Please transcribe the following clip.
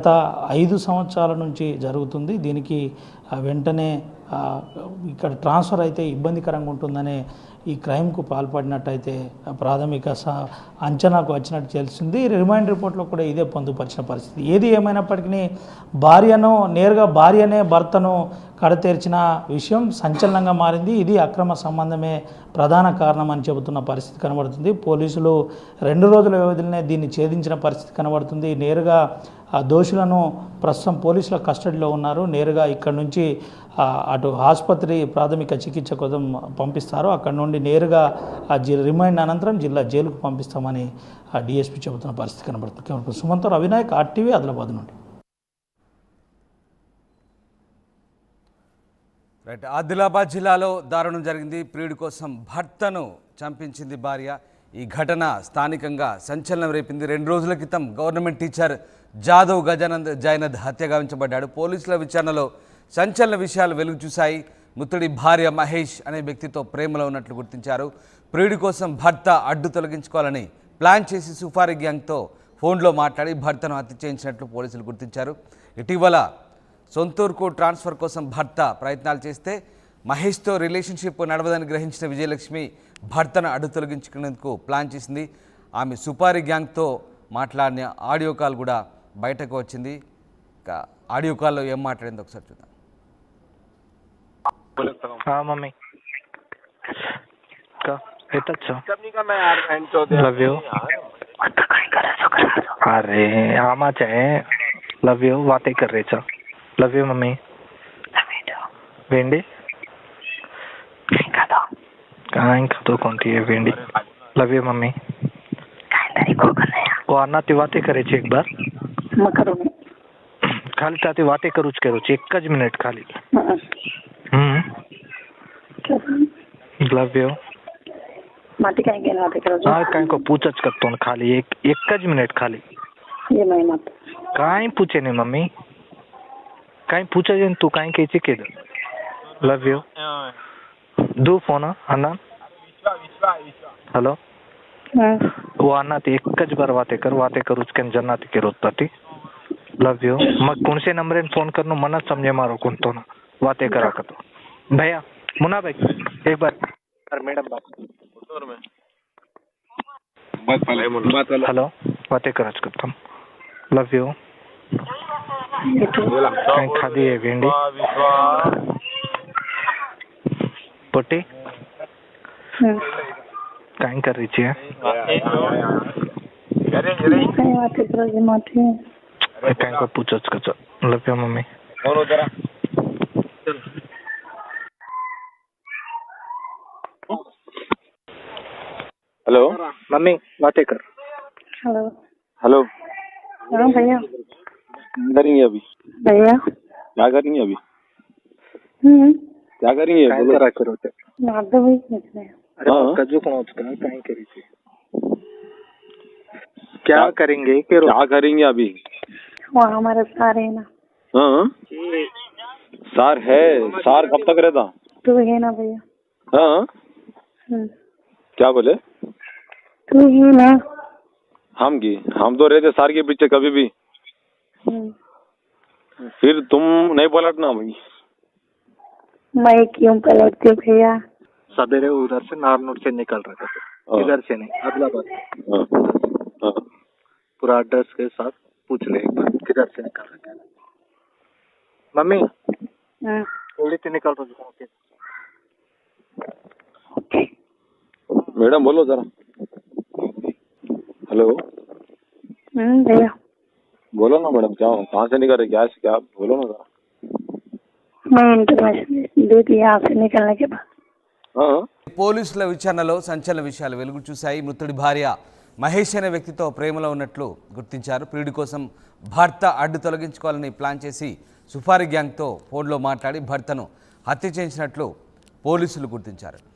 గత 5 సంవత్సరాల నుంచి జరుగుతుంది. దీనికి వెంటనే ఇక్కడ ట్రాన్స్ఫర్ అయితే ఇబ్బందికరంగా ఉంటుందనే ఈ క్రైమ్కు పాల్పడినట్టయితే ప్రాథమిక అంచనాకు వచ్చినట్టు తెలిసింది. రిమాండ్ రిపోర్ట్లో కూడా ఇదే పొందుపరిచిన పరిస్థితి. ఏది ఏమైనప్పటికీ నేరుగా భార్యనే భర్తను కడతేర్చిన విషయం సంచలనంగా మారింది. ఇది అక్రమ సంబంధమే ప్రధాన కారణం అని చెబుతున్న పరిస్థితి కనబడుతుంది. పోలీసులు 2 రోజుల వ్యవధిలోనే దీన్ని ఛేదించిన పరిస్థితి కనబడుతుంది. నేరుగా దోషులను ప్రస్తుతం పోలీసుల కస్టడీలో ఉన్నారు. నేరుగా ఇక్కడ నుంచి అటు ఆసుపత్రి ప్రాథమిక చికిత్స కోసం పంపిస్తారు. అక్కడ నుండి నేరుగా రిమాండ్ అనంతరం జిల్లా జైలుకు పంపిస్తామని డిఎస్పీ చెబుతున్న పరిస్థితి కనబడుతుంది. సుమంత్ అవినాయక్, ఆర్టీవీ, ఆదిలాబాద్ నుండి. రైట్. ఆదిలాబాద్ జిల్లాలో దారుణం జరిగింది. ప్రియుడి కోసం భర్తను చంపించింది భార్య. ఈ ఘటన స్థానికంగా సంచలనం రేపింది. 2 రోజుల క్రితం గవర్నమెంట్ టీచర్ జాదవ్ గజానంద్ జైనద్ హత్య గావించబడ్డాడు. పోలీసుల విచారణలో సంచలన విషయాలు వెలుగు చూశాయి. మృతుడి భార్య మహేష్ అనే వ్యక్తితో ప్రేమలో ఉన్నట్లు గుర్తించారు. ప్రియుడి కోసం భర్త అడ్డు తొలగించుకోవాలని ప్లాన్ చేసి సుఫారీ గ్యాంగ్తో ఫోన్లో మాట్లాడి భర్తను హత్య చేయించినట్లు పోలీసులు గుర్తించారు. ఇటీవల సొంతూరుకు ట్రాన్స్ఫర్ కోసం భర్త ప్రయత్నాలు చేస్తే మహేష్తో రిలేషన్షిప్ నడవదని గ్రహించిన విజయలక్ష్మి భర్తను అడ్డు తొలగించుకునేందుకు ప్లాన్ చేసింది. ఆమె సుపారీ గ్యాంగ్తో మాట్లాడిన ఆడియో కాల్ కూడా బయటకు వచ్చింది. ఆడియో కాల్లో ఏం మాట్లాడింది ఒకసారి చూద్దాం. मम्मी का लव यू अरे आमा चाहे लव यू बातें कर रहे छ लव यू मम्मी भेंडी कहाँ खातो कौन थी भेंडी लव यू मम्मी वो अन्ना ती बातें करे एक बार खाली ताती बातें करूच एक ज मिनिट खाली लव यू माटी काय गेला ते करो हाँ काय को पूछच करतो न खाली एक ज मिनिट खाली ये मैं मत काय पूछे नहीं मम्मी काय पूछे जन तू काय केची के लव यू दू फोन अन्ना हेलो वो अन्ना ते एक ज बार बातें करूच के जन्नाती के रोज ताती लव यू मग कौन से नंबर फोन करनो मन समझे मारो कौन तो ना बातें करा कर तो भैया मुन्ना भाई एक बार मैडम हेलो बातें कराच करता लव यू कहीं खादी है भेंडी पोटी कहीं कर रही है कहीं को पूछो love you mummy hello mummy बातें कर हेलो हेलो हाँ भैया क्या करेंगे अभी भैया क्या करेंगे अभी क्या करेंगे काय बोलो। करा करो ते नादो भाई कितने अरे हाँ। कजू कौन होता है कहीं करी थी क्या करेंगे के क्या करेंगे अभी वहाँ हमारे सारे है ना हाँ सार है सार कब तक रहता तू है ना भैया हाँ क्या बोले तू है ना हम तो रहते सार के पीछे कभी भी फिर तुम नहीं पलटना भाई मैं क्यों पलटती भैया सवेरे उधर से नारनूर से निकल रहे थे इधर से नहीं आदिलाबाद पूरा एड्रेस के साथ पूछ ले एक बार किधर से निकल रहे थे मम्मी थोड़ी सी निकल रहे थे मैडम बोलो जरा हेलो भैया बोलो ना मैडम क्या कहाँ से निकल रहे क्या बोलो ना जरा मैं इंटरनेशनल दी थी यहाँ से निकलने के बाद हाँ పోలీసుల విచారణలో సంచలన విషయాలు వెలుగు చూశాయి. మృతుడి భార్య మహేష్ అనే వ్యక్తితో ప్రేమలో ఉన్నట్లు గుర్తించారు. ప్రియుడి కోసం భర్త అడ్డు తొలగించుకోవాలని ప్లాన్ చేసి సుఫారీ గ్యాంగ్తో ఫోన్లో మాట్లాడి భర్తను హత్య చేయించినట్లు పోలీసులు గుర్తించారు.